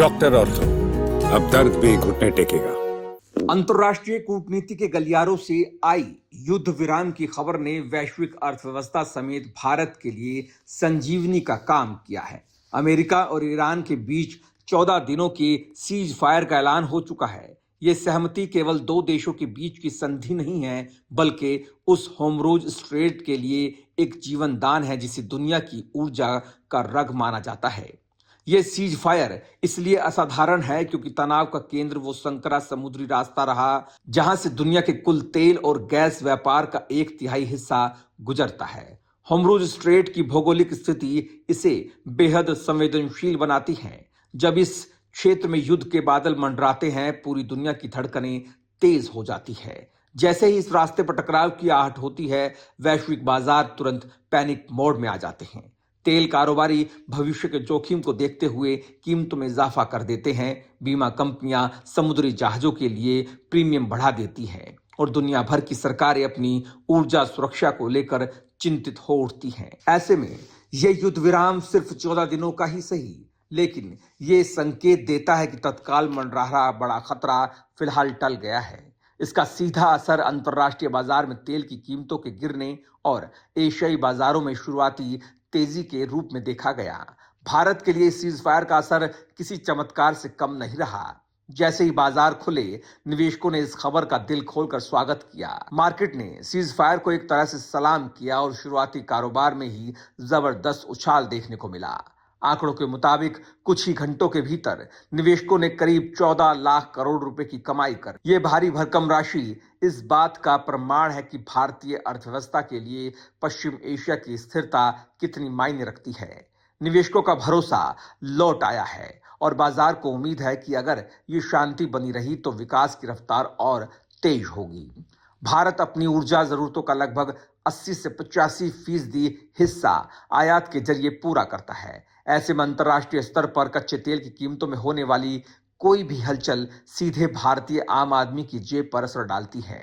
Doctor ortho, अब दर्द भी घुटने टेकेगा। अंतर्राष्ट्रीय कूटनीति के गलियारों से आई युद्ध विराम की खबर ने वैश्विक अर्थव्यवस्था समेत भारत के लिए संजीवनी का काम किया है। अमेरिका और ईरान के बीच 14 दिनों के सीज फायर का ऐलान हो चुका है। ये सहमति केवल दो देशों के बीच की संधि नहीं है, बल्कि उस होमरोज स्ट्रेट के लिए एक जीवन दान है जिसे दुनिया की ऊर्जा का रग माना जाता है। ये सीज फायर इसलिए असाधारण है क्योंकि तनाव का केंद्र वो संकरा समुद्री रास्ता रहा जहां से दुनिया के कुल तेल और गैस व्यापार का 1/3 हिस्सा गुजरता है। होमरोज स्ट्रेट की भौगोलिक स्थिति इसे बेहद संवेदनशील बनाती है। जब इस क्षेत्र में युद्ध के बादल मंडराते हैं, पूरी दुनिया की धड़कनें तेज हो जाती है। जैसे ही इस रास्ते पर टकराव की आहट होती है, वैश्विक बाजार तुरंत पैनिक मोड में आ जाते हैं। तेल कारोबारी भविष्य के जोखिम को देखते हुए कीमतों में इजाफा कर देते हैं। बीमा कंपनियां समुद्री जहाजों के लिए प्रीमियम बढ़ा देती हैं और दुनिया भर की सरकारें अपनी ऊर्जा सुरक्षा को लेकर चिंतित हो उठती हैं। ऐसे में यह युद्ध विराम सिर्फ 14 दिनों का ही सही, लेकिन ये संकेत देता है कि तत्काल मंडरा रहा बड़ा खतरा फिलहाल टल गया है। इसका सीधा असर अंतर्राष्ट्रीय बाजार में तेल की कीमतों के गिरने और एशियाई बाजारों में शुरुआती तेजी के रूप में देखा गया। भारत के लिए सीज फायर का असर किसी चमत्कार से कम नहीं रहा। जैसे ही बाजार खुले, निवेशकों ने इस खबर का दिल खोलकर स्वागत किया। मार्केट ने सीज फायर को एक तरह से सलाम किया और शुरुआती कारोबार में ही जबरदस्त उछाल देखने को मिला। आंकड़ों के मुताबिक कुछ ही घंटों के भीतर निवेशकों ने करीब 14 लाख करोड़ रुपए की कमाई कर ये भारी भरकम राशि इस बात का प्रमाण है कि भारतीय अर्थव्यवस्था के लिए पश्चिम एशिया की स्थिरता कितनी मायने रखती है। निवेशकों का भरोसा लौट आया है और बाजार को उम्मीद है कि अगर ये शांति बनी रही तो विकास की रफ्तार और तेज होगी। भारत अपनी ऊर्जा जरूरतों का लगभग 80 से 85% हिस्सा आयात के जरिए पूरा करता है। ऐसे में अंतर्राष्ट्रीय स्तर पर कच्चे तेल की कीमतों में होने वाली कोई भी हलचल सीधे भारतीय आम आदमी की जेब पर असर डालती है।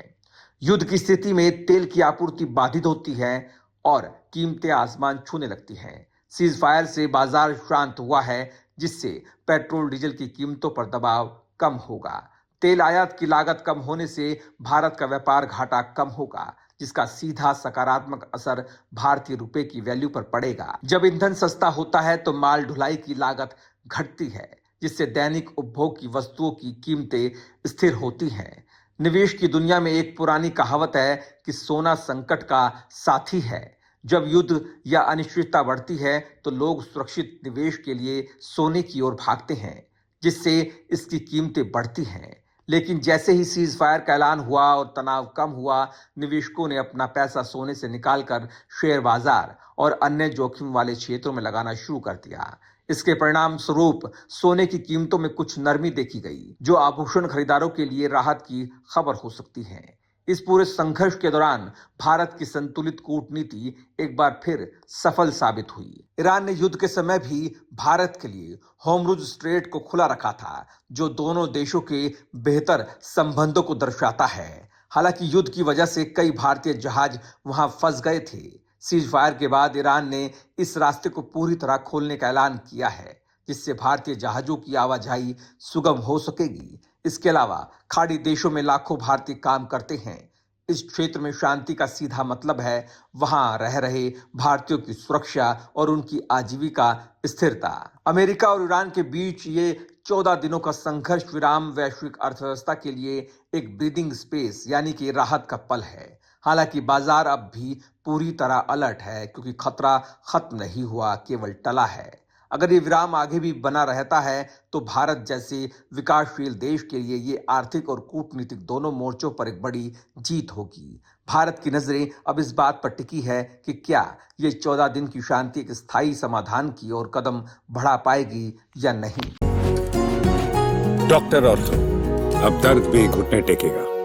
युद्ध की स्थिति में तेल की आपूर्ति बाधित होती है और कीमतें आसमान छूने लगती हैं। सीज फायर से बाजार शांत हुआ है, जिससे पेट्रोल डीजल की कीमतों पर दबाव कम होगा। तेल आयात की लागत कम होने से भारत का व्यापार घाटा कम होगा, जिसका सीधा सकारात्मक असर भारतीय रुपए की वैल्यू पर पड़ेगा। जब ईंधन सस्ता होता है तो माल ढुलाई की लागत घटती है, जिससे दैनिक उपभोग की वस्तुओं की कीमतें स्थिर होती हैं। निवेश की दुनिया में एक पुरानी कहावत है कि सोना संकट का साथी है। जब युद्ध या अनिश्चितता बढ़ती है तो लोग सुरक्षित निवेश के लिए सोने की ओर भागते हैं, जिससे इसकी कीमतें बढ़ती हैं। लेकिन जैसे ही सीज फायर का ऐलान हुआ और तनाव कम हुआ, निवेशकों ने अपना पैसा सोने से निकालकर शेयर बाजार और अन्य जोखिम वाले क्षेत्रों में लगाना शुरू कर दिया। इसके परिणाम स्वरूप सोने की कीमतों में कुछ नरमी देखी गई, जो आभूषण खरीदारों के लिए राहत की खबर हो सकती है। इस पूरे संघर्ष के दौरान भारत की संतुलित कूटनीति एक बार फिर सफल साबित हुई। ईरान ने युद्ध के समय भी भारत के लिए होमरुज स्ट्रेट को खुला रखा था, जो दोनों देशों के बेहतर संबंधों को दर्शाता है। हालांकि युद्ध की वजह से कई भारतीय जहाज वहां फंस गए थे। सीज फायर के बाद ईरान ने इस रास्ते को पूरी तरह खोलने का ऐलान किया है, जिससे भारतीय जहाजों की आवाजाही सुगम हो सकेगी। इसके अलावा खाड़ी देशों में लाखों भारतीय काम करते हैं। इस क्षेत्र में शांति का सीधा मतलब है वहां रह रहे भारतीयों की सुरक्षा और उनकी आजीविका स्थिरता। अमेरिका और ईरान के बीच ये 14 दिनों का संघर्ष विराम वैश्विक अर्थव्यवस्था के लिए एक ब्रीदिंग स्पेस यानी कि राहत का पल है। हालांकि बाजार अब भी पूरी तरह अलर्ट है, क्योंकि खतरा खत्म नहीं हुआ, केवल टला है। अगर ये विराम आगे भी बना रहता है तो भारत जैसे विकासशील देश के लिए ये आर्थिक और कूटनीतिक दोनों मोर्चों पर एक बड़ी जीत होगी। भारत की नजरें अब इस बात पर टिकी है कि क्या ये 14 दिन की शांति एक स्थायी समाधान की ओर कदम बढ़ा पाएगी या नहीं। डॉक्टर ऑर्थो, अब दर्द भी घुटने टेकेगा।